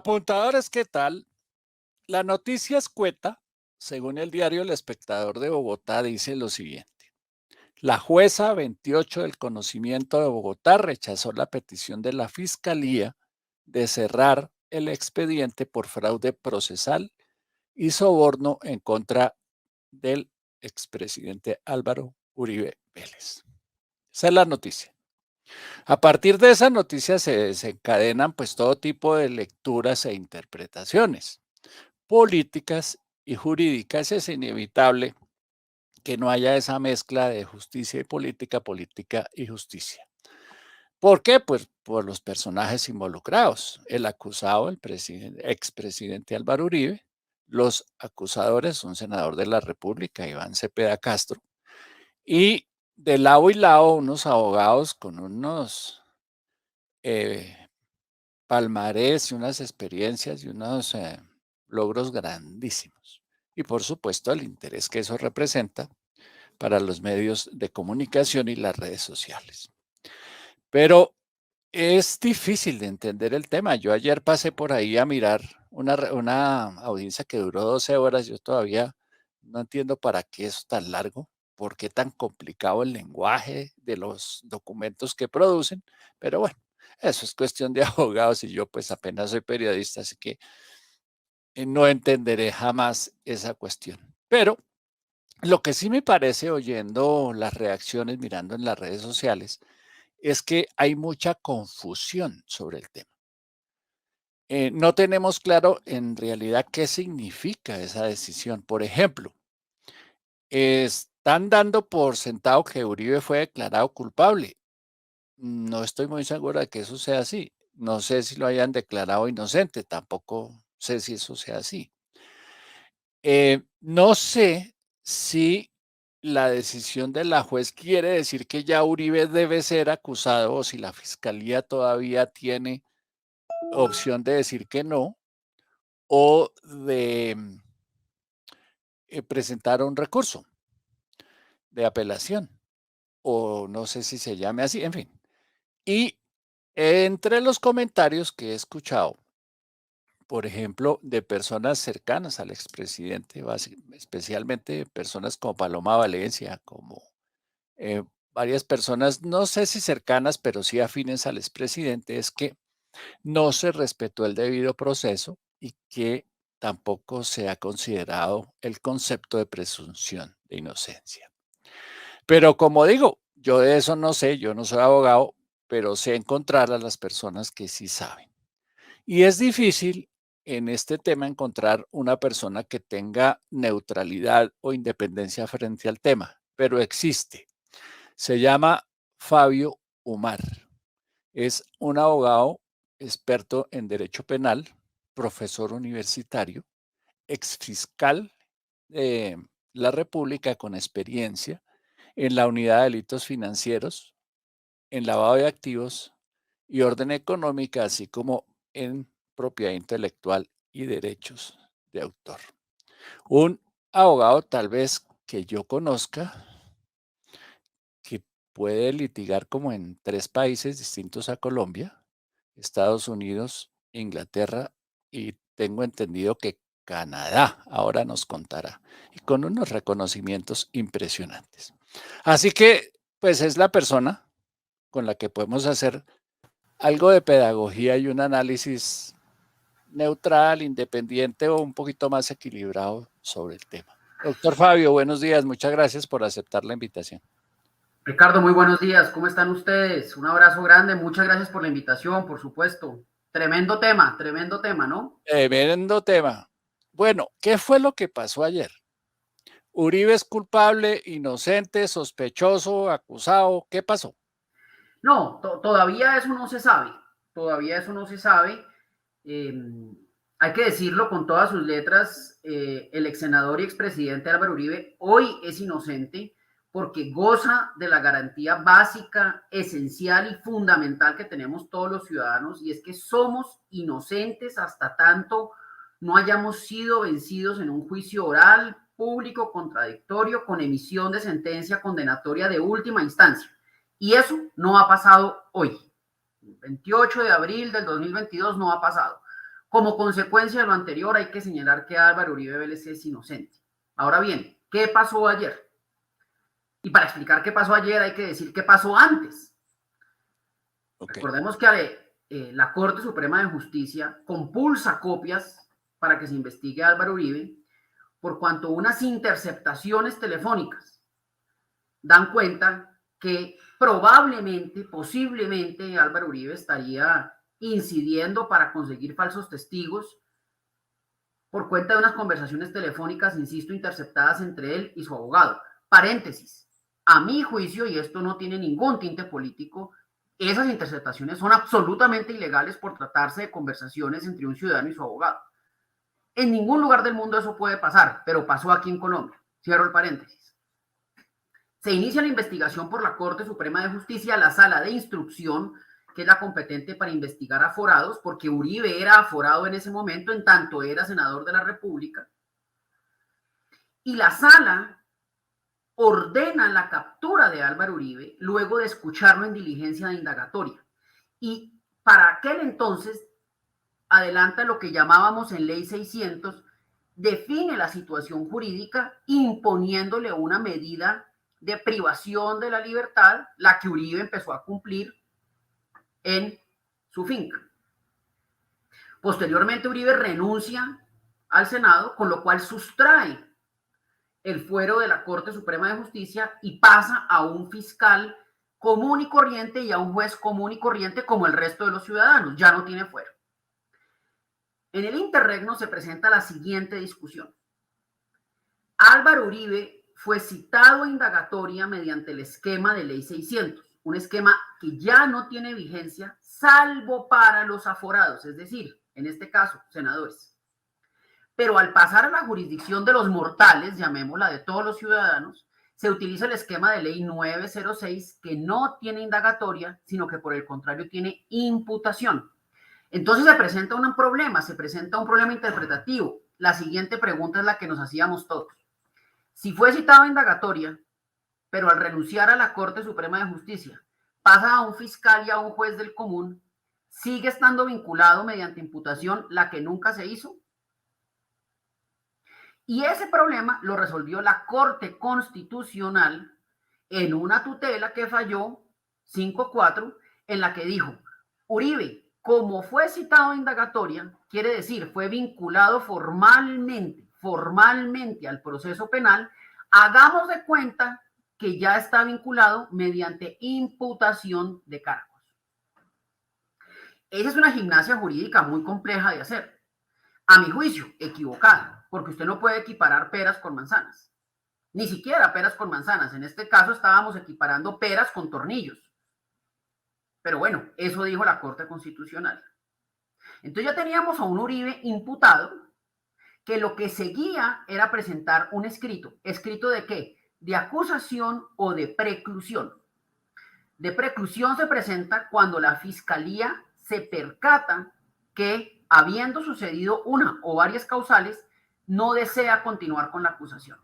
Apuntadores, ¿qué tal? La noticia escueta, según el diario El Espectador de Bogotá, dice lo siguiente. La jueza 28 del conocimiento de Bogotá rechazó la petición de la Fiscalía de cerrar el expediente por fraude procesal y soborno en contra del expresidente Álvaro Uribe Vélez. Esa es la noticia. A partir de esa noticia se desencadenan pues todo tipo de lecturas e interpretaciones políticas y jurídicas. Es inevitable que no haya esa mezcla de justicia y política, política y justicia. ¿Por qué? Pues por los personajes involucrados. El acusado, el expresidente Álvaro Uribe, los acusadores, un senador de la República, Iván Cepeda Castro, y de lado y lado unos abogados con unos eh, palmarés y unas experiencias y unos logros grandísimos. Y por supuesto el interés que eso representa para los medios de comunicación y las redes sociales. Pero es difícil de entender el tema. Yo ayer pasé por ahí a mirar una audiencia que duró 12 horas. Yo todavía no entiendo para qué es tan largo, por qué tan complicado el lenguaje de los documentos que producen. Pero bueno, eso es cuestión de abogados y yo pues apenas soy periodista, así que no entenderé jamás esa cuestión. Pero lo que sí me parece oyendo las reacciones, mirando en las redes sociales, es que hay mucha confusión sobre el tema. No tenemos claro en realidad qué significa esa decisión. Por ejemplo, están dando por sentado que Uribe fue declarado culpable. No estoy muy seguro de que eso sea así. No sé si lo hayan declarado inocente, tampoco sé si eso sea así. No sé si la decisión de la juez quiere decir que ya Uribe debe ser acusado o si la fiscalía todavía tiene opción de decir que no o de presentar un recurso de apelación o no sé si se llame así, en fin. Y entre los comentarios que he escuchado, por ejemplo, de personas cercanas al expresidente, especialmente personas como Paloma Valencia, como eh, varias personas, no sé si cercanas, pero sí afines al expresidente, es que no se respetó el debido proceso y que tampoco se ha considerado el concepto de presunción de inocencia. Pero como digo, yo de eso no sé, yo no soy abogado, pero sé encontrar a las personas que sí saben. Y es difícil en este tema encontrar una persona que tenga neutralidad o independencia frente al tema, pero existe. Se llama Fabio Umar. Es un abogado experto en derecho penal, profesor universitario, exfiscal de la República con experiencia en la unidad de delitos financieros, en lavado de activos y orden económica, así como en propiedad intelectual y derechos de autor. Un abogado tal vez que yo conozca que puede litigar como en 3 países distintos a Colombia, Estados Unidos, Inglaterra y tengo entendido que Canadá, ahora nos contará, y con unos reconocimientos impresionantes. Así que, pues es la persona con la que podemos hacer algo de pedagogía y un análisis neutral, independiente o un poquito más equilibrado sobre el tema. Doctor Fabio, buenos días, muchas gracias por aceptar la invitación. Ricardo, muy buenos días. ¿Cómo están ustedes? Un abrazo grande. Muchas gracias por la invitación, por supuesto. Tremendo tema, ¿no? Tremendo tema. Bueno, ¿qué fue lo que pasó ayer? ¿Uribe es culpable, inocente, sospechoso, acusado? ¿Qué pasó? No, todavía eso no se sabe. Todavía eso no se sabe. Eh, Hay que decirlo con todas sus letras. El ex senador y expresidente Álvaro Uribe hoy es inocente porque goza de la garantía básica, esencial y fundamental que tenemos todos los ciudadanos, y es que somos inocentes hasta tanto no hayamos sido vencidos en un juicio oral, público, contradictorio, con emisión de sentencia condenatoria de última instancia. Y eso no ha pasado hoy. El 28 de abril del 2022 no ha pasado. Como consecuencia de lo anterior, hay que señalar que Álvaro Uribe Vélez es inocente. Ahora bien, ¿qué pasó ayer? Y para explicar qué pasó ayer hay que decir qué pasó antes. Okay. Recordemos que la Corte Suprema de Justicia compulsa copias para que se investigue a Álvaro Uribe, por cuanto unas interceptaciones telefónicas dan cuenta que probablemente, posiblemente, Álvaro Uribe estaría incidiendo para conseguir falsos testigos por cuenta de unas conversaciones telefónicas, insisto, interceptadas entre él y su abogado. Paréntesis, a mi juicio, y esto no tiene ningún tinte político, esas interceptaciones son absolutamente ilegales por tratarse de conversaciones entre un ciudadano y su abogado. En ningún lugar del mundo eso puede pasar, pero pasó aquí en Colombia. Cierro el paréntesis. Se inicia la investigación por la Corte Suprema de Justicia, la sala de instrucción, que es la competente para investigar aforados, porque Uribe era aforado en ese momento, en tanto era senador de la República. Y la sala ordena la captura de Álvaro Uribe luego de escucharlo en diligencia de indagatoria. Y para aquel entonces adelanta lo que llamábamos en Ley 600, define la situación jurídica imponiéndole una medida de privación de la libertad, la que Uribe empezó a cumplir en su finca. Posteriormente Uribe renuncia al Senado, con lo cual sustrae el fuero de la Corte Suprema de Justicia y pasa a un fiscal común y corriente y a un juez común y corriente como el resto de los ciudadanos, ya no tiene fuero. En el interregno se presenta la siguiente discusión. Álvaro Uribe fue citado a indagatoria mediante el esquema de Ley 600, un esquema que ya no tiene vigencia salvo para los aforados, es decir, en este caso, senadores. Pero al pasar a la jurisdicción de los mortales, llamémosla de todos los ciudadanos, se utiliza el esquema de Ley 906 que no tiene indagatoria, sino que por el contrario tiene imputación. Entonces se presenta un problema interpretativo. La siguiente pregunta es la que nos hacíamos todos. Si fue citado a indagatoria, pero al renunciar a la Corte Suprema de Justicia, pasa a un fiscal y a un juez del común, ¿sigue estando vinculado mediante imputación la que nunca se hizo? Y ese problema lo resolvió la Corte Constitucional en una tutela que falló 5-4, en la que dijo, Uribe, como fue citado a indagatoria, quiere decir, fue vinculado formalmente al proceso penal, hagamos de cuenta que ya está vinculado mediante imputación de cargos. Esa es una gimnasia jurídica muy compleja de hacer. A mi juicio, equivocada, porque usted no puede equiparar peras con manzanas. Ni siquiera peras con manzanas. En este caso estábamos equiparando peras con tornillos. Pero bueno, eso dijo la Corte Constitucional. Entonces ya teníamos a un Uribe imputado que lo que seguía era presentar un escrito. ¿Escrito de qué? De acusación o de preclusión. De preclusión se presenta cuando la Fiscalía se percata que, habiendo sucedido una o varias causales, no desea continuar con la acusación.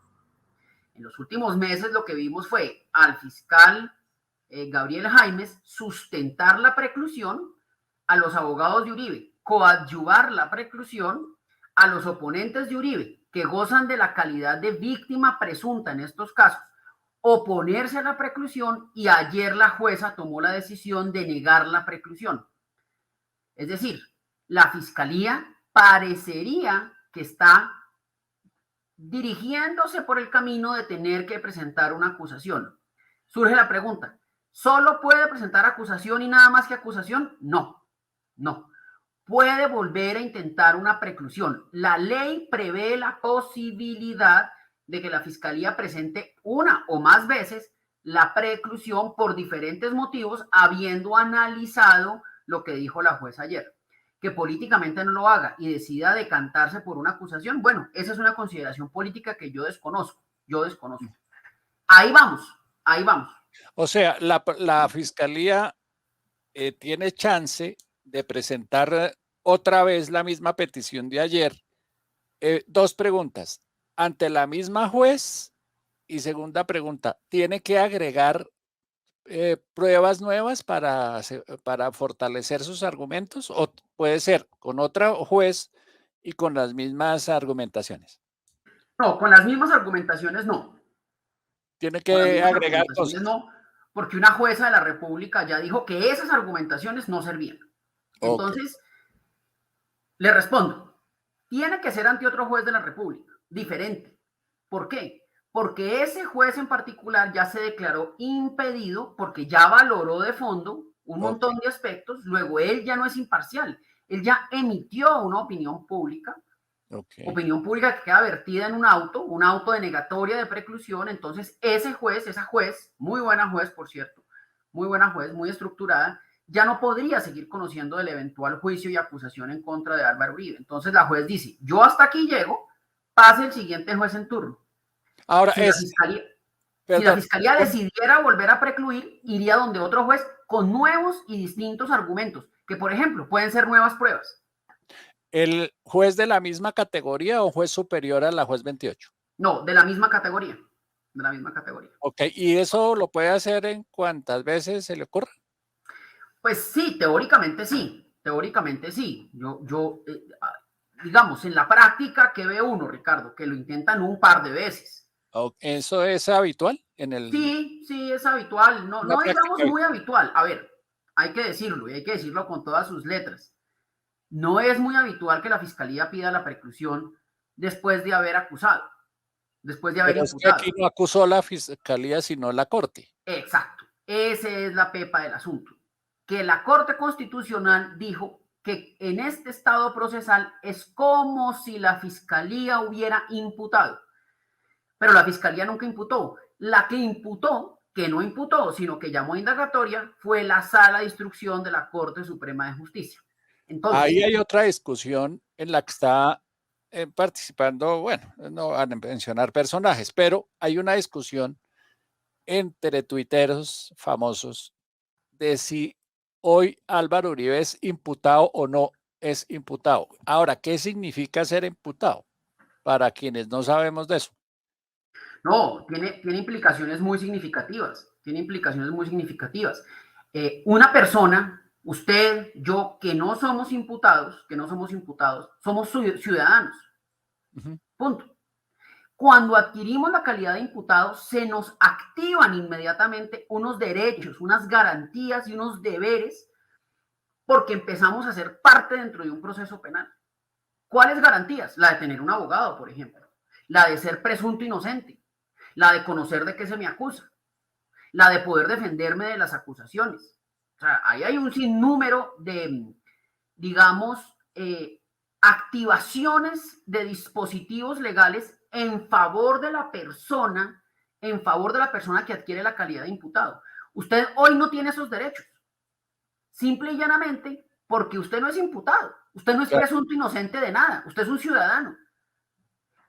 En los últimos meses lo que vimos fue al fiscal Gabriel Jaimes sustentar la preclusión, a los abogados de Uribe coadyuvar la preclusión, a los oponentes de Uribe que gozan de la calidad de víctima presunta en estos casos, oponerse a la preclusión, y ayer la jueza tomó la decisión de negar la preclusión. Es decir, la Fiscalía parecería que está dirigiéndose por el camino de tener que presentar una acusación. Surge la pregunta, ¿solo puede presentar acusación y nada más que acusación? No, no. Puede volver a intentar una preclusión. La ley prevé la posibilidad de que la Fiscalía presente una o más veces la preclusión por diferentes motivos, habiendo analizado lo que dijo la jueza ayer. Que políticamente no lo haga y decida decantarse por una acusación, bueno, esa es una consideración política que yo desconozco. Ahí vamos. O sea, la Fiscalía tiene chance de presentar otra vez la misma petición de ayer. Dos preguntas. Ante la misma juez, y segunda pregunta, ¿tiene que agregar pruebas nuevas para fortalecer sus argumentos, puede ser con otro juez y con las mismas argumentaciones. No, con las mismas argumentaciones no. Tiene Con las que mismas agregar argumentaciones cosas. no, porque una jueza de la República ya dijo que esas argumentaciones no servían. Ok. Entonces, le respondo, tiene que ser ante otro juez de la República, diferente. ¿Por qué? Porque ese juez en particular ya se declaró impedido porque ya valoró de fondo un Ok, montón de aspectos, luego él ya no es imparcial, él ya emitió una ok. opinión pública que queda vertida en un auto de negatoria de preclusión, entonces ese juez, esa juez, muy buena juez, por cierto, muy buena juez, muy estructurada, ya no podría seguir conociendo del eventual juicio y acusación en contra de Álvaro Uribe. Entonces la juez dice, yo hasta aquí llego, pase el siguiente juez en turno. Ahora Si la es, fiscalía, si la perdón, fiscalía decidiera volver a precluir, iría donde otro juez con nuevos y distintos argumentos, que por ejemplo pueden ser nuevas pruebas. ¿el juez de la misma categoría o juez superior a la juez 28? No, de la misma categoría. De la misma categoría. Ok, ¿y eso lo puede hacer en cuantas veces se le ocurra? Pues sí, teóricamente sí. Teóricamente sí. Digamos, en la práctica, ¿qué ve uno, Ricardo? Que lo intentan un par de veces. ¿Eso es habitual en Sí, sí, es habitual. No, una no digamos práctica muy habitual? habitual. A ver, hay que decirlo y hay que decirlo con todas sus letras. No es muy habitual que la fiscalía pida la preclusión después de haber acusado, después de haber Pero es que aquí imputado. no acusó la fiscalía, sino la corte. Exacto. Esa es la pepa del asunto. Que la Corte Constitucional dijo que en este estado procesal es como si la fiscalía hubiera imputado, pero la fiscalía nunca imputó. La que imputó, que no imputó, sino que llamó a indagatoria, fue la Sala de Instrucción de la Corte Suprema de Justicia. Ahí Entonces, hay otra discusión en la que está participando, bueno, no van a mencionar personajes, pero hay una discusión entre tuiteros famosos de si hoy Álvaro Uribe es imputado o no es imputado. Ahora, ¿qué significa ser imputado? Para quienes no sabemos de eso. no, tiene implicaciones muy significativas. Tiene implicaciones muy significativas. Una persona, usted, yo, que no somos imputados, somos ciudadanos. Ujú. Punto. Cuando adquirimos la calidad de imputado, se nos activan inmediatamente unos derechos, unas garantías y unos deberes porque empezamos a ser parte dentro de un proceso penal. ¿Cuáles garantías? La de tener un abogado, por ejemplo. La de ser presunto inocente. La de conocer de qué se me acusa. La de poder defenderme de las acusaciones. O sea, ahí hay un sinnúmero de, digamos, activaciones de dispositivos legales en favor de la persona que adquiere la calidad de imputado. Usted hoy no tiene esos derechos, simple y llanamente porque usted no es imputado, usted no es Claro. presunto inocente de nada, usted es un ciudadano.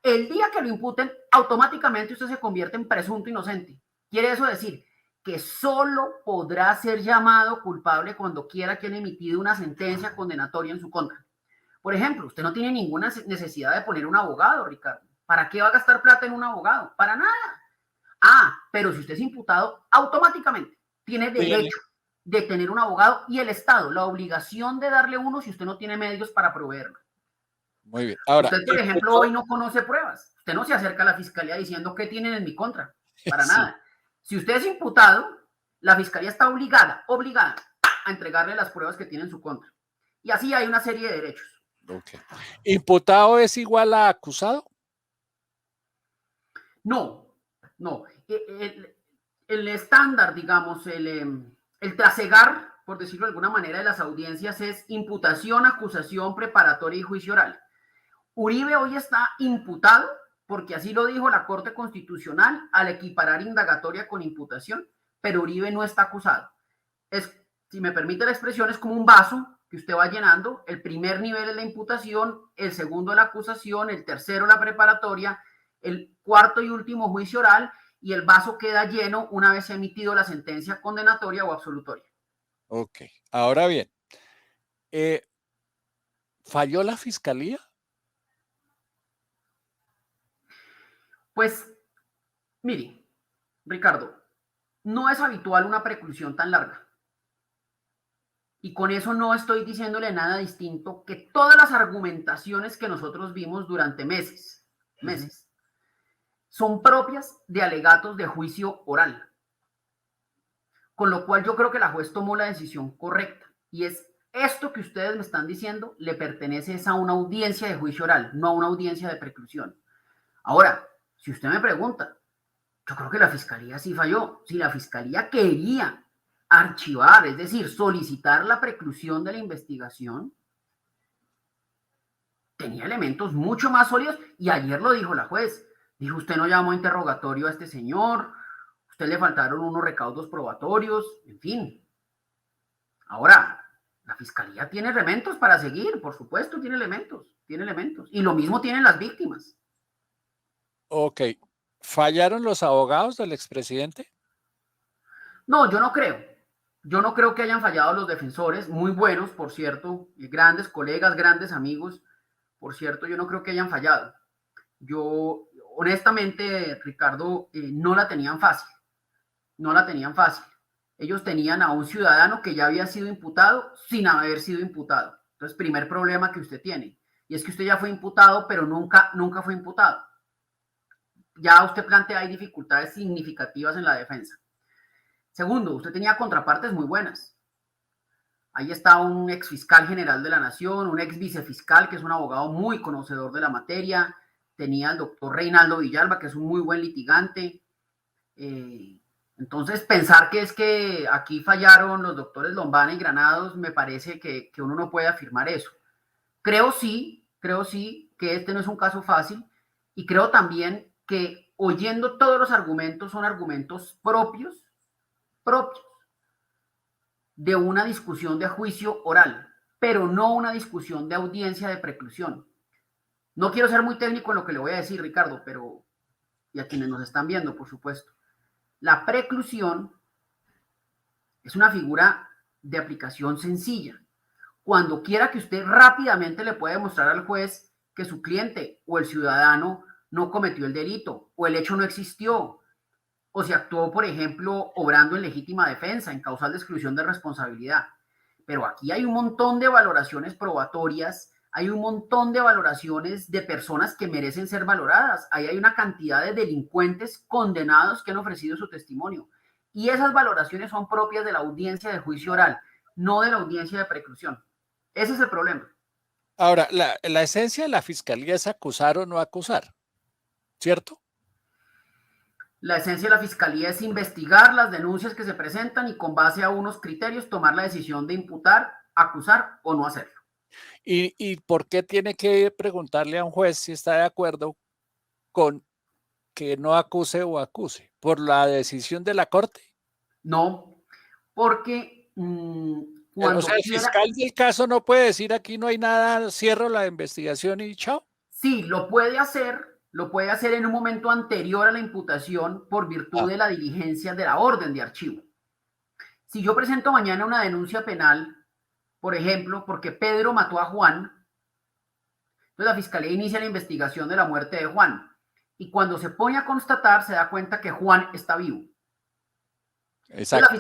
El día que lo imputen, automáticamente usted se convierte en presunto inocente. Quiere eso decir que solo podrá ser llamado culpable cuando quiera que haya emitido una sentencia condenatoria en su contra. Por ejemplo, usted no tiene ninguna necesidad de poner un abogado, Ricardo. ¿Para qué va a gastar plata en un abogado? Para nada. Ah, pero si usted es imputado, automáticamente tiene Tiene. derecho de tener un abogado y el Estado la obligación de darle uno si usted no tiene medios para proveerlo. Muy bien. Ahora, Usted, por ejemplo, hoy imputado. no conoce pruebas. Usted no se acerca a la fiscalía diciendo qué tienen en mi contra. Para Sí. nada. Si usted es imputado, la fiscalía está obligada a entregarle las pruebas que tiene en su contra. Y así hay una serie de derechos. Ok. ¿Imputado es igual a acusado? No, no. El estándar, digamos, el trasegar, por decirlo de alguna manera, de las audiencias es imputación, acusación, preparatoria y juicio oral. Uribe hoy está imputado, porque así lo dijo la Corte Constitucional al equiparar indagatoria con imputación, pero Uribe no está acusado. Es, si me permite la expresión, es como un vaso que usted va llenando. El primer nivel es la imputación, el segundo la acusación, el tercero la preparatoria, el cuarto y último juicio oral, y el vaso queda lleno una vez se ha emitido la sentencia condenatoria o absolutoria. Ok. Ahora bien, eh, ¿falló la fiscalía? Pues, mire, Ricardo, no es habitual una preclusión tan larga. Y con eso no estoy diciéndole nada distinto que todas las argumentaciones que nosotros vimos durante meses, son propias de alegatos de juicio oral. Con lo cual yo creo que la juez tomó la decisión correcta. Y es esto que ustedes me están diciendo le pertenece a una audiencia de juicio oral, no a una audiencia de preclusión. Ahora, si usted me pregunta, yo creo que la fiscalía sí falló. Si la fiscalía quería archivar, es decir, solicitar la preclusión de la investigación, tenía elementos mucho más sólidos y ayer lo dijo la juez. Dijo, usted no llamó a interrogatorio a este señor, usted le faltaron unos recaudos probatorios, en fin. Ahora, la fiscalía tiene elementos para seguir, por supuesto, tiene elementos. Y lo mismo tienen las víctimas. Ok. ¿Fallaron los abogados del expresidente? No, yo no creo. Yo no creo que hayan fallado los defensores, muy buenos, por cierto, grandes colegas, grandes amigos, por cierto, yo no creo que hayan fallado. Yo, honestamente, Ricardo, no la tenían fácil. No la tenían fácil. Ellos tenían a un ciudadano que ya había sido imputado sin haber sido imputado. Entonces, primer problema que usted tiene. Y es que usted ya fue imputado, pero nunca fue imputado. Ya usted plantea, hay dificultades significativas en la defensa. Segundo, usted tenía contrapartes muy buenas. Ahí está un ex fiscal general de la Nación, un ex vicefiscal que es un abogado muy conocedor de la materia. Tenía al doctor Reinaldo Villalba, que es un muy buen litigante. Entonces, pensar que es que aquí fallaron los doctores Lombana y Granados, me parece que uno no puede afirmar eso. Creo sí que este no es un caso fácil y creo también que oyendo todos los argumentos son argumentos propios de una discusión de juicio oral, pero no una discusión de audiencia de preclusión. No quiero ser muy técnico en lo que le voy a decir, Ricardo, pero y a quienes nos están viendo, por supuesto. La preclusión es una figura de aplicación sencilla. Cuando quiera que usted rápidamente le pueda demostrar al juez que su cliente o el ciudadano no cometió el delito o el hecho no existió o se actuó, por ejemplo, obrando en legítima defensa, en causal de exclusión de responsabilidad. Pero aquí hay un montón de valoraciones probatorias, hay un montón de valoraciones de personas que merecen ser valoradas. Ahí hay una cantidad de delincuentes condenados que han ofrecido su testimonio. Y esas valoraciones son propias de la audiencia de juicio oral, no de la audiencia de preclusión. Ese es el problema. Ahora, la esencia de la fiscalía es acusar o no acusar, ¿cierto? La esencia de la fiscalía es investigar las denuncias que se presentan y con base a unos criterios tomar la decisión de imputar, acusar o no hacerlo. ¿Y por qué tiene que preguntarle a un juez si está de acuerdo con que no acuse o acuse? ¿Por la decisión de la corte? No, porque O cuando sea, el quiera, fiscal del caso no puede decir aquí no hay nada, cierro la investigación y chao. sí, lo puede hacer en un momento anterior a la imputación por virtud Ah, de la diligencia de la orden de archivo. Si yo presento mañana una denuncia penal, por ejemplo, porque Pedro mató a Juan, entonces la fiscalía inicia la investigación de la muerte de Juan. Y cuando se pone a constatar, se da cuenta que Juan está vivo. Entonces exacto.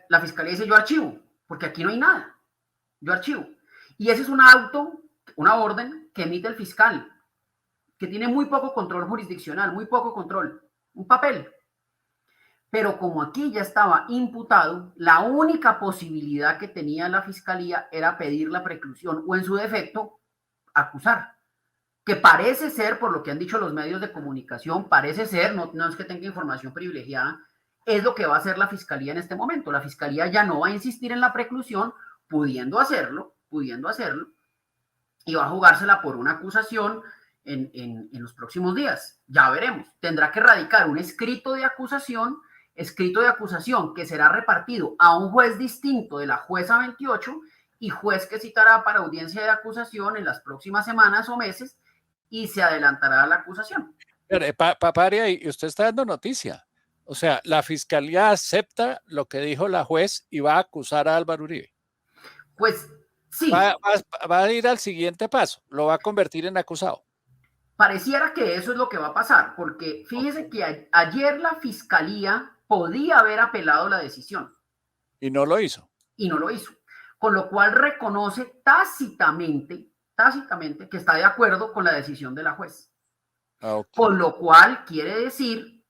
la fiscalía dice yo archivo, porque aquí no hay nada. Yo archivo. Y ese es una orden que emite el fiscal, que tiene muy poco control jurisdiccional, muy poco control, un papel. Pero como aquí ya estaba imputado, la única posibilidad que tenía la fiscalía era pedir la preclusión o en su defecto acusar. Que parece ser, por lo que han dicho los medios de comunicación, parece ser, no es que tenga información privilegiada, es lo que va a hacer la fiscalía en este momento. La fiscalía ya no va a insistir en la preclusión, pudiendo hacerlo, y va a jugársela por una acusación en los próximos días. Ya veremos. Tendrá que radicar un escrito de acusación que será repartido a un juez distinto de la jueza 28 y juez que citará para audiencia de acusación en las próximas semanas o meses y se adelantará a la acusación. Pero, Paparia, y usted está dando noticia. O sea, la fiscalía acepta lo que dijo la juez y va a acusar a Álvaro Uribe. Pues Va, sí, va a ir al siguiente paso, lo va a convertir en acusado. pareciera que eso es lo que va a pasar, porque fíjese Okay. que ayer la fiscalía podía haber apelado la decisión Y no lo hizo. y no lo hizo. con lo cual reconoce tácitamente que está de acuerdo con la decisión de la juez. Okay. Con lo cual quiere decir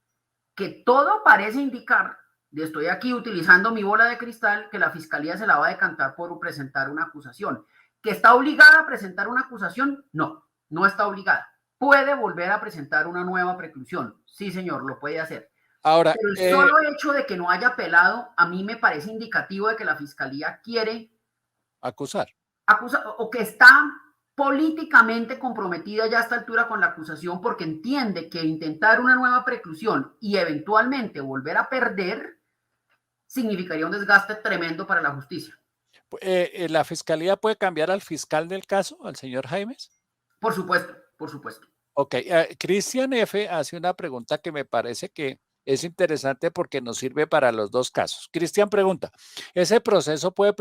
que todo parece indicar, y estoy aquí utilizando mi bola de cristal, que la fiscalía se la va a decantar por presentar una acusación. ¿Que está obligada a presentar una acusación? No, no está obligada. Puede volver a presentar una nueva preclusión. Sí, señor, lo puede hacer. Ahora, pero el solo hecho de que no haya apelado, a mí me parece indicativo de que la fiscalía quiere acusar. O que está políticamente comprometida ya a esta altura con la acusación porque entiende que intentar una nueva preclusión y eventualmente volver a perder significaría un desgaste tremendo para la justicia. ¿La fiscalía puede cambiar al fiscal del caso, al señor Jaimes? Por supuesto, por supuesto. Ok, Cristian F. hace una pregunta que me parece que es interesante porque nos sirve para los dos casos. Cristian pregunta, ¿ese proceso puede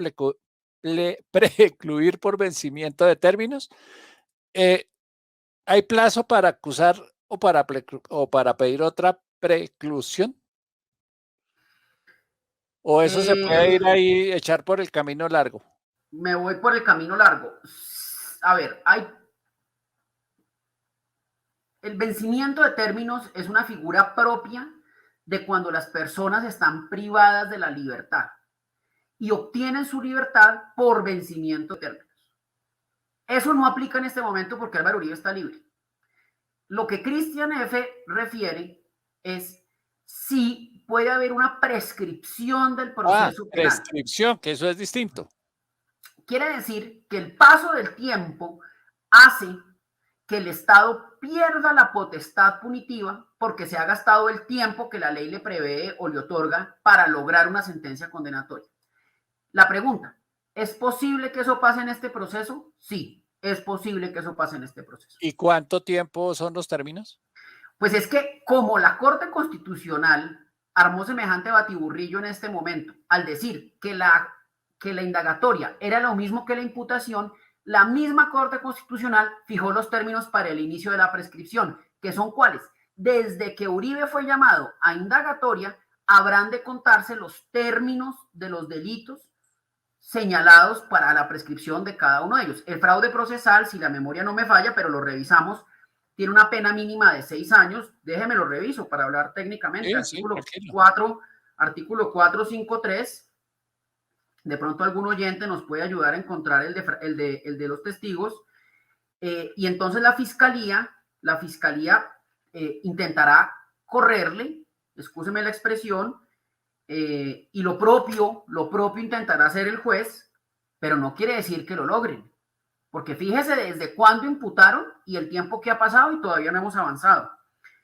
precluir por vencimiento de términos? ¿Hay plazo para acusar o para pedir otra preclusión? ¿O eso se puede ir ahí, echar por el camino largo? Me voy por el camino largo. A ver, el vencimiento de términos es una figura propia de cuando las personas están privadas de la libertad y obtienen su libertad por vencimiento de términos. Eso no aplica en este momento porque Álvaro Uribe está libre. Lo que Cristian F. refiere es si puede haber una prescripción del proceso penal. Prescripción, que eso es distinto. Quiere decir que el paso del tiempo hace que el Estado pierda la potestad punitiva porque se ha gastado el tiempo que la ley le prevé o le otorga para lograr una sentencia condenatoria. La pregunta, ¿es posible que eso pase en este proceso? Sí, es posible que eso pase en este proceso. ¿Y cuánto tiempo son los términos? Pues es que como la Corte Constitucional armó semejante batiburrillo en este momento, al decir que la indagatoria era lo mismo que la imputación, la misma Corte Constitucional fijó los términos para el inicio de la prescripción, que son cuáles. Desde que Uribe fue llamado a indagatoria, habrán de contarse los términos de los delitos señalados para la prescripción de cada uno de ellos. El fraude procesal, si la memoria no me falla, pero lo revisamos, tiene una pena mínima de 6 años. Déjeme lo reviso para hablar técnicamente. Sí, Artículo 453. De pronto algún oyente nos puede ayudar a encontrar el de los testigos. Y entonces la fiscalía intentará correrle, excúseme la expresión, y lo propio intentará hacer el juez, pero no quiere decir que lo logren. Porque fíjese desde cuándo imputaron y el tiempo que ha pasado y todavía no hemos avanzado.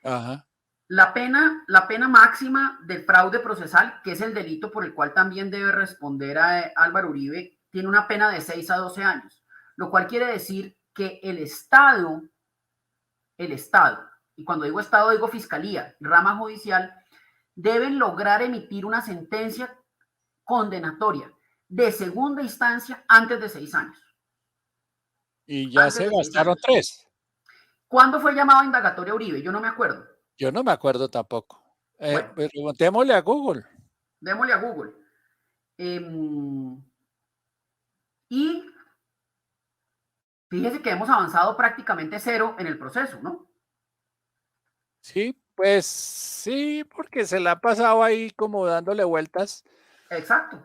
Ajá. La pena máxima del fraude procesal, que es el delito por el cual también debe responder a Álvaro Uribe, tiene una pena de 6 a 12 años, lo cual quiere decir que el Estado, y cuando digo Estado digo Fiscalía, rama judicial, deben lograr emitir una sentencia condenatoria de segunda instancia antes de 6 años. Y ya se gastaron 3. ¿Cuándo fue llamado a indagatoria Uribe? Yo no me acuerdo. Yo no me acuerdo tampoco. Bueno, preguntémosle a Google. Démosle a Google. Y fíjese que hemos avanzado prácticamente 0 en el proceso, ¿no? Sí, pues sí, porque se la ha pasado ahí como dándole vueltas. Exacto.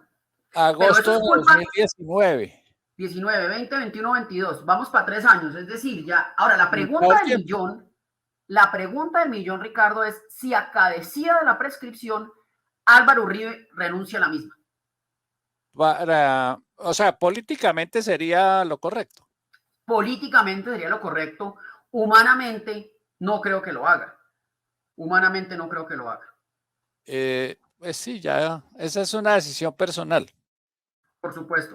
Agosto de 2019. 19, 20, 21, 22. Vamos para 3 años. Es decir, ya. Ahora, la pregunta del millón, Ricardo, es si acaecida de la prescripción, Álvaro Uribe renuncia a la misma. O sea, políticamente sería lo correcto. Políticamente sería lo correcto. Humanamente, no creo que lo haga. Pues sí, ya, esa es una decisión personal. Por supuesto.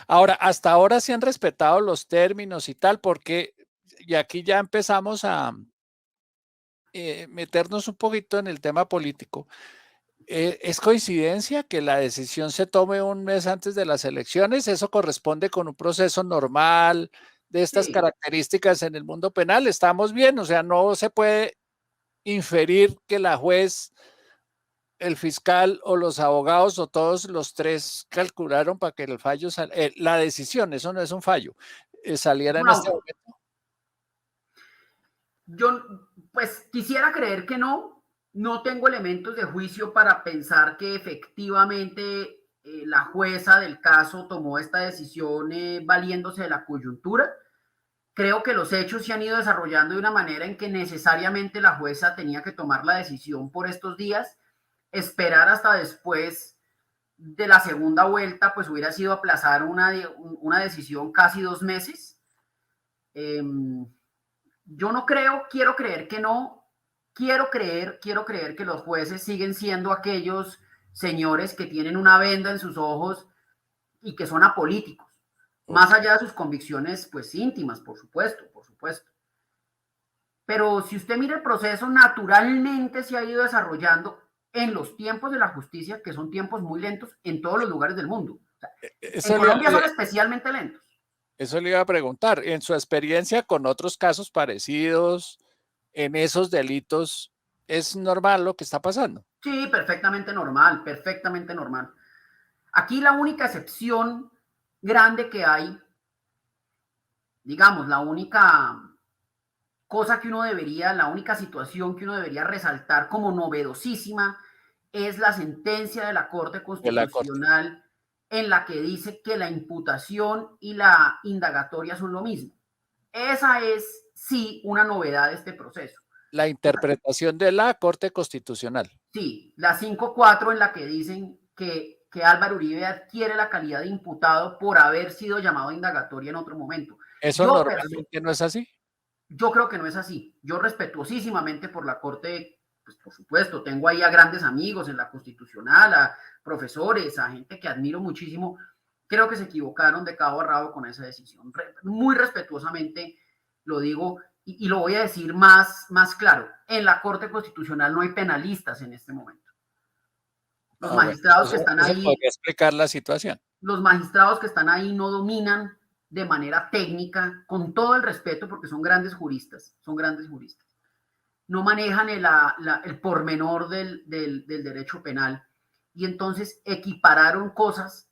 Ahora, hasta ahora se han respetado los términos y tal, porque, y aquí ya empezamos a meternos un poquito en el tema político. ¿Es coincidencia que la decisión se tome un mes antes de las elecciones? ¿Eso corresponde con un proceso normal de estas características en el mundo penal? ¿Estamos bien? O sea, no se puede inferir que la juez el fiscal o los abogados o todos los tres calcularon para que el fallo, la decisión, eso no es un fallo, Es saliera un en este auto. momento? Yo, pues, quisiera creer que no. No tengo elementos de juicio para pensar que efectivamente la jueza del caso tomó esta decisión valiéndose de la coyuntura. Creo que los hechos se han ido desarrollando de una manera en que necesariamente la jueza tenía que tomar la decisión por estos días. Esperar hasta después de la segunda vuelta, pues hubiera sido aplazar una decisión casi 2 meses. Eh, yo no creo, quiero creer que no, quiero creer que los jueces siguen siendo aquellos señores que tienen una venda en sus ojos y que son apolíticos, más Ok. allá de sus convicciones, pues íntimas, por supuesto, por supuesto. Pero si usted mira el proceso, naturalmente se ha ido desarrollando en los tiempos de la justicia, que son tiempos muy lentos en todos los lugares del mundo. O sea, en Eso le, Colombia son especialmente lentos. eso le iba a preguntar, en su experiencia con otros casos parecidos, en esos delitos, ¿es normal lo que está pasando? Sí, perfectamente normal, perfectamente normal. Aquí la única excepción grande que hay, digamos, la única cosa que uno debería, la única situación que uno debería resaltar como novedosísima es la sentencia de la Corte De la corte. Constitucional en la que dice que la imputación y la indagatoria son lo mismo. Esa es, sí, una novedad de este proceso. La interpretación de la Corte Constitucional. Sí, la 5.4 en la que dicen que Álvaro Uribe adquiere la calidad de imputado por haber sido llamado a indagatoria en otro momento. Eso Yo, normalmente no es así. yo creo que no es así. Yo respetuosísimamente por la Corte, pues por supuesto, tengo ahí a grandes amigos en la Constitucional, a profesores, a gente que admiro muchísimo. Creo que se equivocaron de cabo a rabo con esa decisión. Muy respetuosamente lo digo y lo voy a decir más claro. En la Corte Constitucional no hay penalistas en este momento. Los Ah, bueno, magistrados que están eso ahí, podría explicar la situación. los magistrados que están ahí no dominan de manera técnica, con todo el respeto, porque son grandes juristas, no manejan el pormenor del derecho penal y entonces equipararon cosas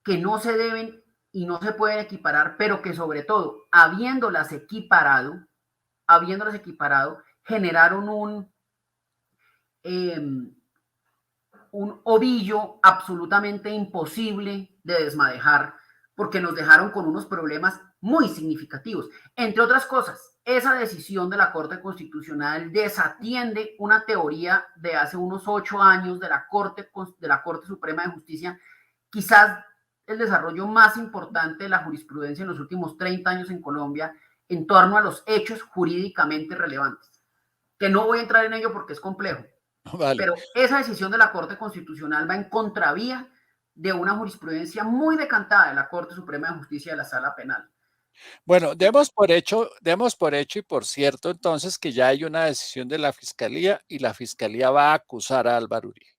que no se deben y no se pueden equiparar, pero que sobre todo, habiéndolas equiparado generaron eh, un ovillo absolutamente imposible de desmadejar, porque nos dejaron con unos problemas muy significativos. Entre otras cosas, esa decisión de la Corte Constitucional desatiende una teoría de hace unos 8 años de la Corte Suprema de Justicia, quizás el desarrollo más importante de la jurisprudencia en los últimos 30 años en Colombia, en torno a los hechos jurídicamente relevantes. Que no voy a entrar en ello porque es complejo, Vale. pero esa decisión de la Corte Constitucional va en contravía de una jurisprudencia muy decantada de la Corte Suprema de Justicia de la Sala Penal. Bueno, demos por hecho y por cierto entonces que ya hay una decisión de la Fiscalía y la Fiscalía va a acusar a Álvaro Uribe.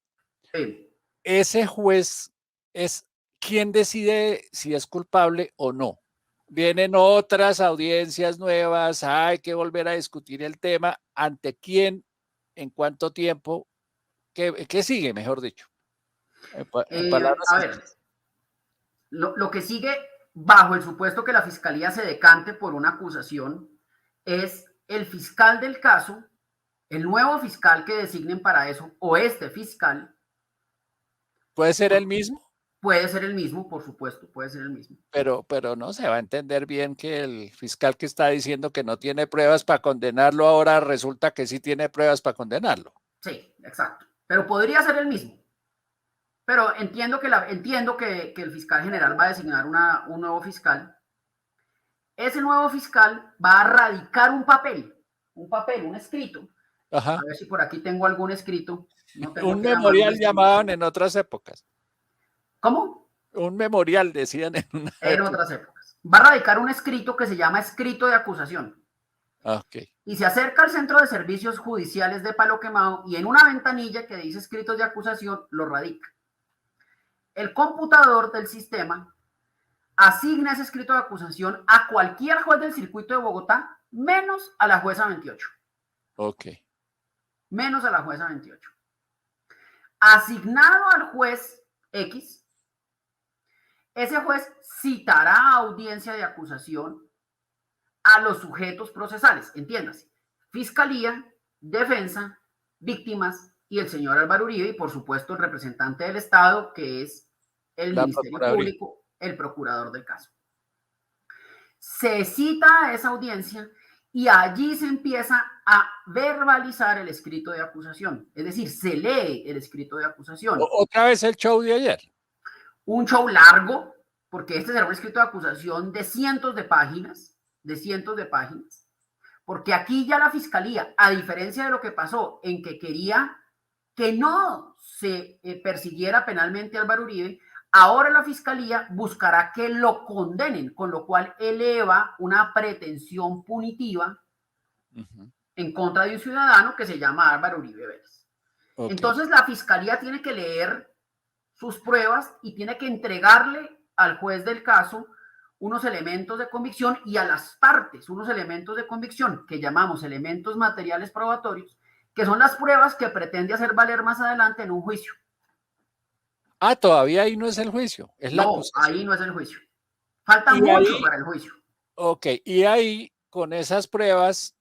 Sí. Ese juez es quien decide si es culpable o no. Vienen otras audiencias nuevas, hay que volver a discutir el tema. ¿Ante quién? ¿En cuánto tiempo? ¿Qué sigue, mejor dicho? En palabras A ver, sencillas. lo que sigue bajo el supuesto que la Fiscalía se decante por una acusación es el fiscal del caso, el nuevo fiscal que designen para eso, o este fiscal, ¿Puede ser el por, mismo? puede ser el mismo, por supuesto, puede ser el mismo. Pero no se va a entender bien que el fiscal que está diciendo que no tiene pruebas para condenarlo, ahora resulta que sí tiene pruebas para condenarlo. Sí, exacto. Pero podría ser el mismo. Pero entiendo que el fiscal general va a designar un nuevo fiscal. Ese nuevo fiscal va a radicar un escrito. A Ajá. ver si por aquí tengo algún escrito. No tengo Un aquí a la mano un memorial escrito. llamaban en otras épocas. ¿Cómo? Un memorial decían en una En época. otras épocas. Va a radicar un escrito que se llama escrito de acusación. Ok. Y se acerca al Centro de Servicios Judiciales de Palo Quemado y en una ventanilla que dice escritos de acusación lo radica. El computador del sistema asigna ese escrito de acusación a cualquier juez del circuito de Bogotá, menos a la jueza 28. Ok. Menos a la jueza 28. asignado al juez X, ese juez citará a audiencia de acusación a los sujetos procesales, entiéndase, fiscalía, defensa, víctimas y el señor Álvaro Uribe y por supuesto el representante del Estado que es el La Ministerio Procuraduría. Público, el procurador del caso. Se cita a esa audiencia y allí se empieza a verbalizar el escrito de acusación, es decir, se lee el escrito de acusación. Otra vez el show de ayer. Un show largo, porque este será un escrito de acusación de cientos de páginas, porque aquí ya la fiscalía, a diferencia de lo que pasó en que quería que no se persiguiera penalmente a Álvaro Uribe, ahora la fiscalía buscará que lo condenen, con lo cual eleva una pretensión punitiva en contra de un ciudadano que se llama Álvaro Uribe Vélez. Okay. Entonces la fiscalía tiene que leer sus pruebas y tiene que entregarle al juez del caso unos elementos de convicción y a las partes unos elementos de convicción que llamamos elementos materiales probatorios, que son las pruebas que pretende hacer valer más adelante en un juicio. Ah, todavía ahí no es el juicio. Es la acusación. Ahí no es el juicio. Falta mucho para el juicio. Ok, y ahí con esas pruebas,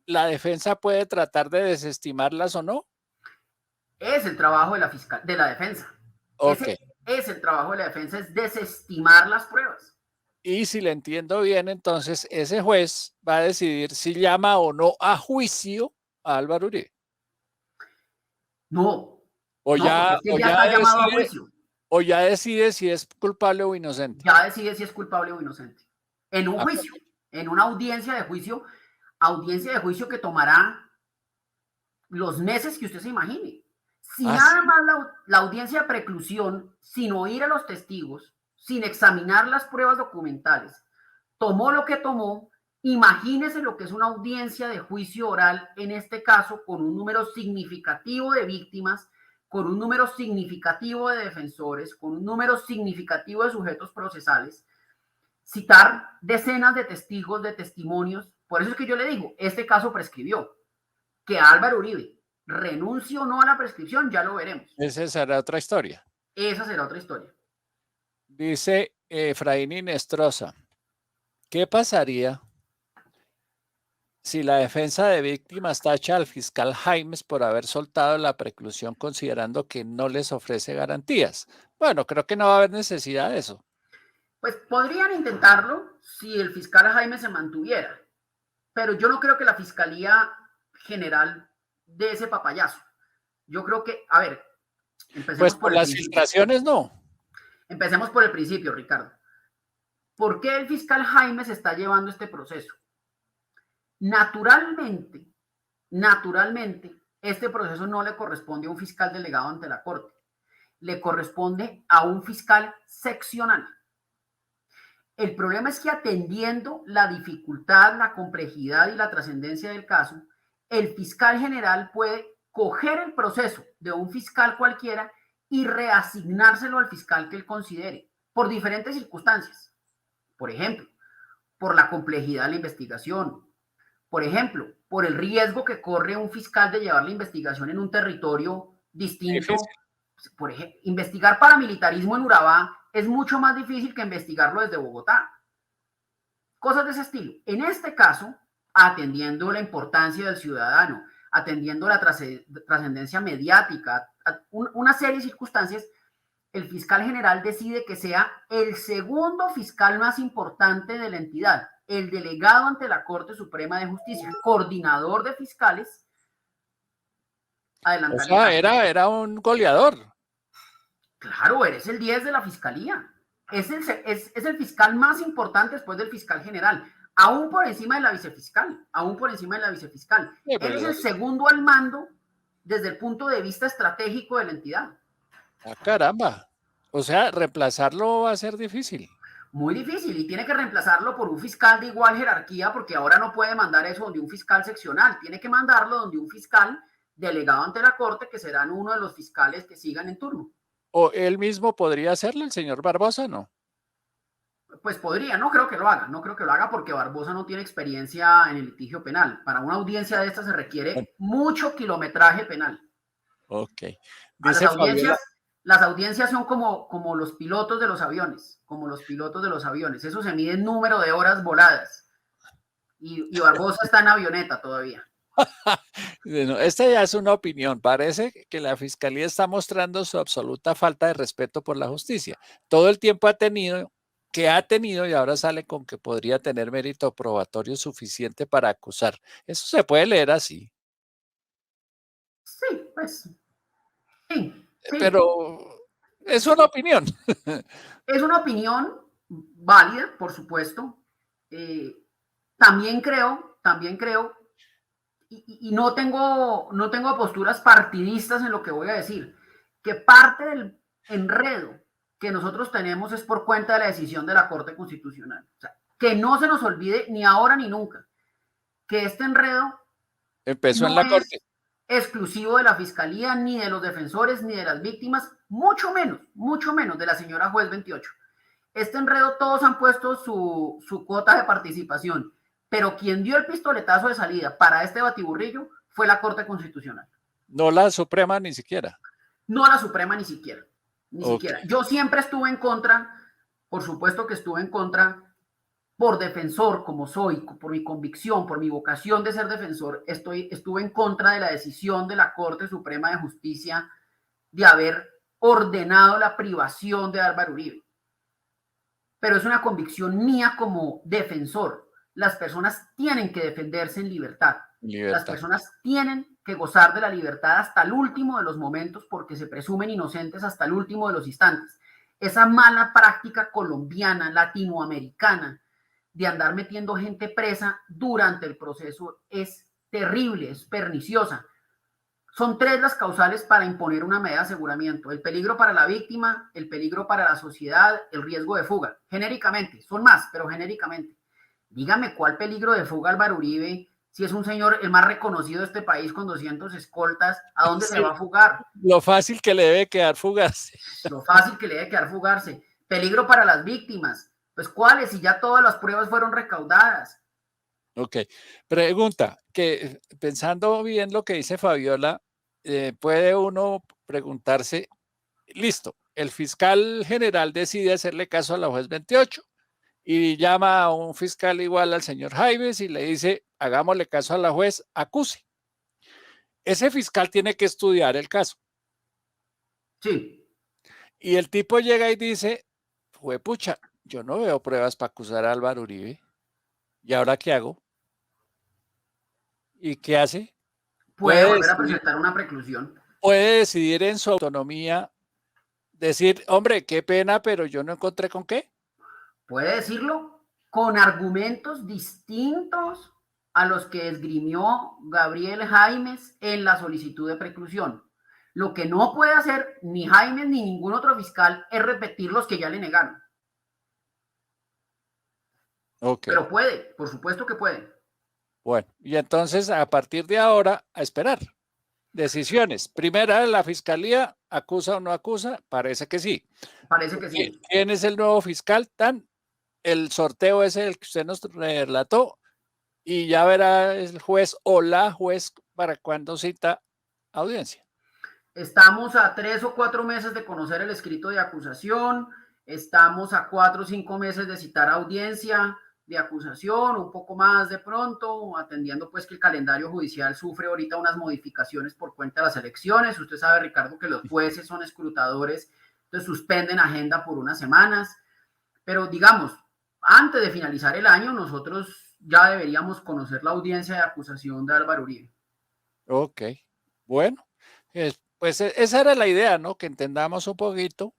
¿la defensa puede tratar de desestimarlas o no? Es el trabajo de la fiscal, de la defensa. Okay. Es el trabajo de la defensa, es desestimar las pruebas. Y si le entiendo bien, entonces ese juez va a decidir si llama o no a juicio a Álvaro Uribe. No. O no, ya, porque es que ya está llamado a juicio. O ya decide si es culpable o inocente. Ya decide si es culpable o inocente. En un juicio, en una audiencia de juicio que tomará los meses que usted se imagine. Si nada más la audiencia de preclusión, sin oír a los testigos, sin examinar las pruebas documentales, tomó lo que tomó, imagínese lo que es una audiencia de juicio oral, en este caso, con un número significativo de víctimas, con un número significativo de defensores, con un número significativo de sujetos procesales, citar decenas de testigos, de testimonios. Por eso es que yo le digo, este caso prescribió. Que Álvaro Uribe renuncie o no a la prescripción, ya lo veremos. Esa será otra historia. Esa será otra historia. Dice Efraín Inestrosa, ¿qué pasaría si la defensa de víctimas tacha al fiscal Jaimes por haber soltado la preclusión considerando que no les ofrece garantías? Bueno, creo que no va a haber necesidad de eso. Pues podrían intentarlo si el fiscal Jaime se mantuviera, pero yo no creo que la Fiscalía General dé ese papayazo. Yo creo que, a ver, empecemos pues por las filtraciones no. Empecemos por el principio, Ricardo. ¿Por qué el fiscal Jaime se está llevando este proceso? Naturalmente, este proceso no le corresponde a un fiscal delegado ante la Corte, le corresponde a un fiscal seccional. El problema es que atendiendo la dificultad, la complejidad y la trascendencia del caso, el fiscal general puede coger el proceso de un fiscal cualquiera y reasignárselo al fiscal que él considere, por diferentes circunstancias. Por ejemplo, por la complejidad de la investigación. Por ejemplo, por el riesgo que corre un fiscal de llevar la investigación en un territorio distinto. Por ejemplo, investigar paramilitarismo en Urabá es mucho más difícil que investigarlo desde Bogotá. Cosas de ese estilo. En este caso, atendiendo la importancia del ciudadano, atendiendo la trascendencia mediática, una serie de circunstancias, el fiscal general decide que sea el segundo fiscal más importante de la entidad, el delegado ante la Corte Suprema de Justicia, el coordinador de fiscales. O sea, era un goleador. Claro, eres el 10 de la fiscalía. Es el fiscal más importante después del fiscal general, aún por encima de la vicefiscal, Sí, él es el segundo al mando desde el punto de vista estratégico de la entidad. Ah, caramba. O sea, reemplazarlo va a ser difícil. Muy difícil, y tiene que reemplazarlo por un fiscal de igual jerarquía, porque ahora no puede mandar eso donde un fiscal seccional, tiene que mandarlo donde un fiscal delegado ante la Corte, que serán uno de los fiscales que sigan en turno. ¿O él mismo podría hacerlo, el señor Barbosa, no? Pues podría, no creo que lo haga porque Barbosa no tiene experiencia en el litigio penal. Para una audiencia de esta se requiere mucho kilometraje penal. Ok. A Dice Fabiola. las audiencias son como los pilotos de los aviones, como los pilotos de los aviones. Eso se mide en número de horas voladas. Y Barbosa está en avioneta todavía. Bueno, esta ya es una opinión. Parece que la fiscalía está mostrando su absoluta falta de respeto por la justicia. Todo el tiempo ha tenido y ahora sale con que podría tener mérito probatorio suficiente para acusar. Eso se puede leer así, Sí, pues, sí, sí. pero es una opinión. Es una opinión válida, por supuesto. Eh, también creo, y no tengo posturas partidistas en lo que voy a decir, que parte del enredo que nosotros tenemos es por cuenta de la decisión de la Corte Constitucional. O sea, que no se nos olvide ni ahora ni nunca que este enredo Empezó en no la corte. es exclusivo de la Fiscalía, ni de los defensores, ni de las víctimas, mucho menos de la señora juez 28. Este enredo todos han puesto su cuota de participación, pero quien dio el pistoletazo de salida para este batiburrillo fue la Corte Constitucional. No la Suprema ni siquiera. No la Suprema ni siquiera. Ni Ok. siquiera. Yo siempre estuve en contra, por supuesto que estuve en contra, por defensor como soy, por mi convicción, por mi vocación de ser defensor, estuve en contra de la decisión de la Corte Suprema de Justicia de haber ordenado la privación de Álvaro Uribe. Pero es una convicción mía como defensor. Las personas tienen que defenderse en libertad. Las Libertad. personas tienen que gozar de la libertad hasta el último de los momentos porque se presumen inocentes hasta el último de los instantes. Esa mala práctica colombiana, latinoamericana, de andar metiendo gente presa durante el proceso es terrible, es perniciosa. Son tres las causales para imponer una medida de aseguramiento: el peligro para la víctima, el peligro para la sociedad, el riesgo de fuga. Genéricamente, son más, pero genéricamente. Dígame cuál peligro de fuga Álvaro Uribe, si es un señor el más reconocido de este país con 200 escoltas, ¿a dónde se va Sí, a fugar? lo fácil que le debe quedar fugarse. Lo fácil que le debe quedar fugarse. Peligro para las víctimas. Pues cuáles, si ya todas las pruebas fueron recaudadas. Ok. Pregunta, que pensando bien lo que dice Fabiola, puede uno preguntarse, listo, el fiscal general decide hacerle caso a la juez 28 y llama a un fiscal igual al señor Jaimes y le dice, hagámosle caso a la juez, acuse. Ese fiscal tiene que estudiar el caso. Sí. Y el tipo llega y dice, fue pucha, yo no veo pruebas para acusar a Álvaro Uribe. ¿Y ahora qué hago? ¿Y qué hace? Puede Puede volver a decidir, presentar una preclusión. puede decidir en su autonomía, decir, hombre, qué pena, pero yo no encontré con qué. Puede decirlo con argumentos distintos a los que esgrimió Gabriel Jaimes en la solicitud de preclusión. Lo que no puede hacer ni Jaimes ni ningún otro fiscal es repetir los que ya le negaron. Ok, Pero puede, por supuesto que puede. bueno, y entonces a partir de ahora a esperar. Decisiones. Primera, la fiscalía acusa o no acusa, parece que sí. Parece que sí. ¿Quién es el nuevo fiscal? El sorteo es el que usted nos relató y ya verá el juez o la juez para cuándo cita audiencia. Estamos a 3 o 4 meses de conocer el escrito de acusación, estamos a 4 o 5 meses de citar audiencia de acusación, un poco más de pronto, atendiendo pues que el calendario judicial sufre ahorita unas modificaciones por cuenta de las elecciones. Usted sabe, Ricardo, que los jueces son escrutadores, entonces suspenden agenda por unas semanas, pero digamos, antes de finalizar el año, nosotros ya deberíamos conocer la audiencia de acusación de Álvaro Uribe. Ok, bueno, pues esa era la idea, ¿no? Que entendamos un poquito,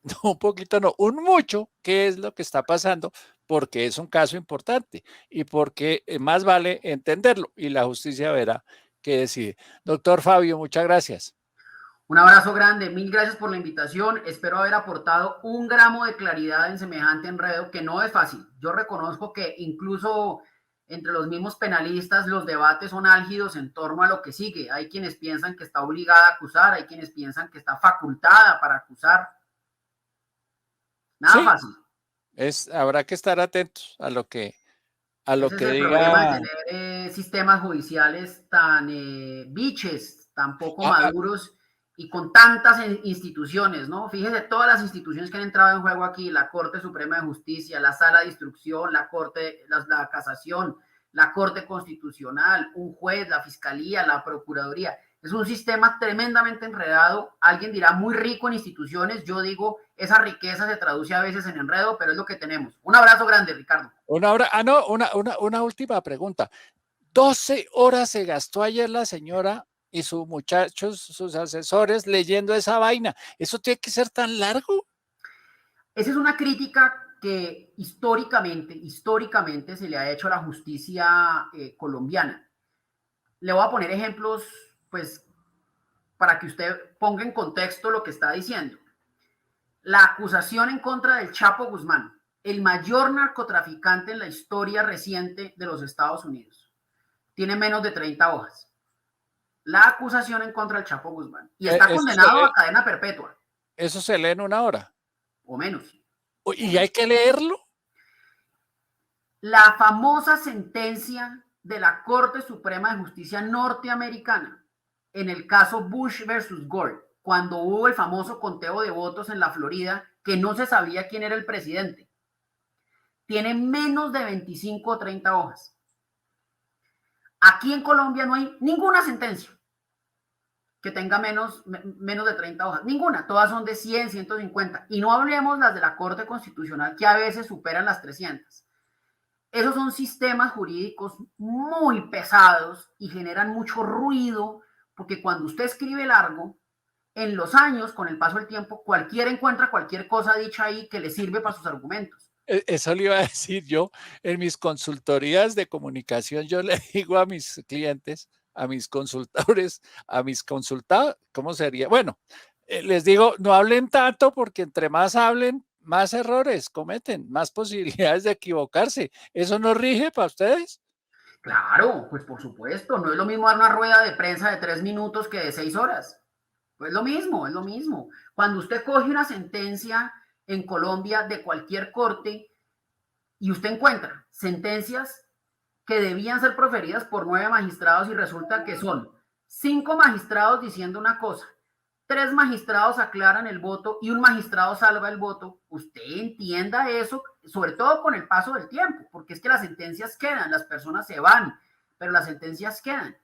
no un poquito, no, un mucho, qué es lo que está pasando, porque es un caso importante y porque más vale entenderlo y la justicia verá qué decide. Doctor Fabio, muchas gracias. Un abrazo grande, mil gracias por la invitación. Espero haber aportado un gramo de claridad en semejante enredo que no es fácil. Yo reconozco que incluso entre los mismos penalistas los debates son álgidos en torno a lo que sigue. Hay quienes piensan que está obligada a acusar, hay quienes piensan que está facultada para acusar. Nada Sí, fácil. habrá que estar atentos a lo Ese es que el problema de diga. tener sistemas judiciales tan biches, tan poco Ah, maduros y con tantas instituciones, ¿no? Fíjese todas las instituciones que han entrado en juego aquí, la Corte Suprema de Justicia, la Sala de Instrucción, la Casación, la Corte Constitucional, un juez, la Fiscalía, la Procuraduría. Es un sistema tremendamente enredado. Alguien dirá muy rico en instituciones. Yo digo, esa riqueza se traduce a veces en enredo, pero es lo que tenemos. Un abrazo grande, Ricardo. Una última pregunta. 12 horas se gastó ayer la señora y sus muchachos, sus asesores, leyendo esa vaina. ¿Eso tiene que ser tan largo? Esa es una crítica que históricamente se le ha hecho a la justicia colombiana. Le voy a poner ejemplos, pues, para que usted ponga en contexto lo que está diciendo. La acusación en contra del Chapo Guzmán, el mayor narcotraficante en la historia reciente de los Estados Unidos, tiene menos de 30 hojas. La acusación en contra del Chapo Guzmán. Y está condenado a cadena perpetua. ¿Eso se lee en una hora? O menos. ¿Y hay que leerlo? La famosa sentencia de la Corte Suprema de Justicia norteamericana en el caso Bush versus Gore, cuando hubo el famoso conteo de votos en la Florida, que no se sabía quién era el presidente, tiene menos de 25 o 30 hojas. Aquí en Colombia no hay ninguna sentencia que tenga menos de 30 hojas. Ninguna. Todas son de 100, 150. Y no hablemos las de la Corte Constitucional, que a veces superan las 300. Esos son sistemas jurídicos muy pesados y generan mucho ruido, porque cuando usted escribe largo, en los años, con el paso del tiempo, cualquiera encuentra cualquier cosa dicha ahí que le sirve para sus argumentos. Eso le iba a decir yo. En mis consultorías de comunicación, yo le digo a mis clientes, a mis consultores, a mis consultados, ¿cómo sería? Bueno, les digo, no hablen tanto porque entre más hablen, más errores cometen, más posibilidades de equivocarse. ¿Eso no rige para ustedes? Claro, pues por supuesto, no es lo mismo dar una rueda de prensa de 3 minutos que de 6 horas. Pues lo mismo, es lo mismo. Cuando usted coge una sentencia en Colombia de cualquier corte y usted encuentra sentencias que debían ser proferidas por 9 magistrados y resulta que son 5 magistrados diciendo una cosa, 3 magistrados aclaran el voto y un magistrado salva el voto, usted entienda eso, sobre todo con el paso del tiempo, porque es que las sentencias quedan, las personas se van, pero las sentencias quedan.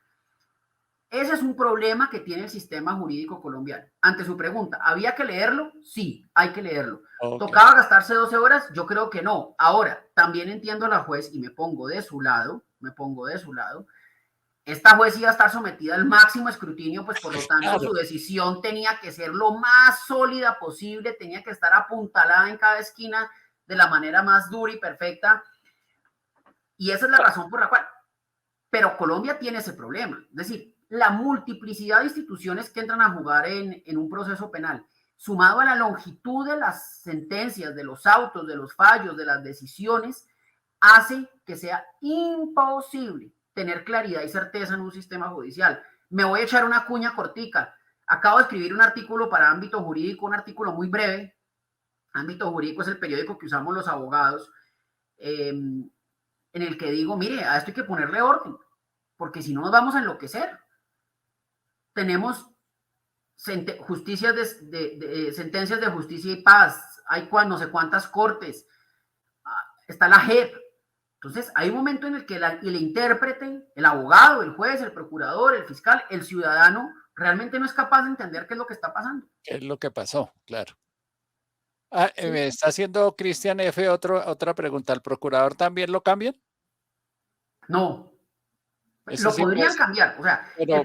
Ese es un problema que tiene el sistema jurídico colombiano. Ante su pregunta, ¿había que leerlo? Sí, hay que leerlo. Okay. ¿Tocaba gastarse 12 horas? Yo creo que no. Ahora, también entiendo a la juez y me pongo de su lado. Esta juez iba a estar sometida al máximo escrutinio, pues por lo tanto su decisión tenía que ser lo más sólida posible, tenía que estar apuntalada en cada esquina de la manera más dura y perfecta. Y esa es la razón por la cual. Pero Colombia tiene ese problema. Es decir, la multiplicidad de instituciones que entran a jugar en un proceso penal, sumado a la longitud de las sentencias, de los autos, de los fallos, de las decisiones, hace que sea imposible tener claridad y certeza en un sistema judicial. Me voy a echar una cuña cortica. Acabo de escribir un artículo para Ámbito Jurídico, un artículo muy breve. Ámbito Jurídico es el periódico que usamos los abogados, en el que digo, mire, a esto hay que ponerle orden, porque si no nos vamos a enloquecer. Tenemos sentencias de justicia y paz, hay no sé cuántas cortes, está la JEP. Entonces, hay un momento en el que el intérprete, el abogado, el juez, el procurador, el fiscal, el ciudadano, realmente no es capaz de entender qué es lo que está pasando. ¿Qué es lo que pasó? Claro. Sí. Me está haciendo Cristian F. otra pregunta. ¿El procurador también lo cambian? No. Lo podrían cambiar. O sea, pero,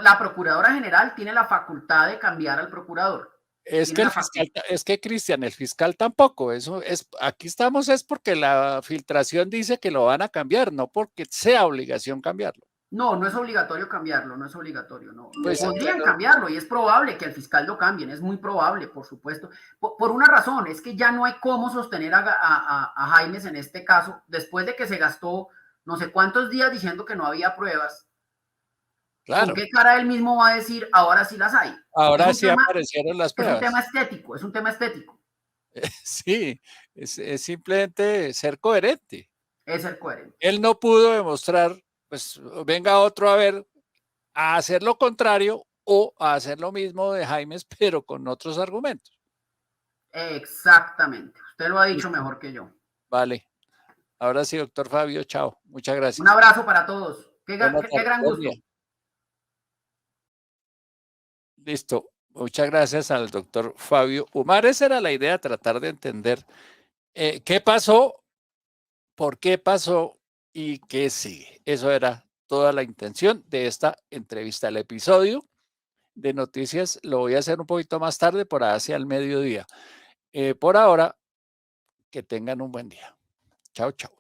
la procuradora general tiene la facultad de cambiar al procurador. Es que Cristian, el fiscal tampoco. Eso es, aquí estamos es porque la filtración dice que lo van a cambiar, no porque sea obligación cambiarlo. No, no es obligatorio cambiarlo, no es obligatorio, no. Pues podrían cambiarlo y es probable que al fiscal lo cambien, es muy probable, por supuesto. Por una razón, es que ya no hay cómo sostener a Jaimes en este caso, después de que se gastó no sé cuántos días diciendo que no había pruebas. Claro. ¿Con qué cara él mismo va a decir, ahora sí las hay? Ahora sí aparecieron las pruebas. Es un tema estético. Sí, es simplemente ser coherente. Es ser coherente. Él no pudo demostrar, pues venga otro a ver, a hacer lo contrario, o a hacer lo mismo de Jaimes, pero con otros argumentos. Exactamente. Usted lo ha dicho Listo. mejor que yo. Vale. Ahora sí, doctor Fabio, chao. Muchas Un gracias. abrazo para todos. Buenas Qué tardes. gran Buen día. gusto. Listo. Muchas gracias al doctor Fabio Umar. Esa era la idea, tratar de entender qué pasó, por qué pasó y qué sigue. Eso era toda la intención de esta entrevista. El episodio de noticias lo voy a hacer un poquito más tarde, por hacia el mediodía. Por ahora, que tengan un buen día. Chao, chao.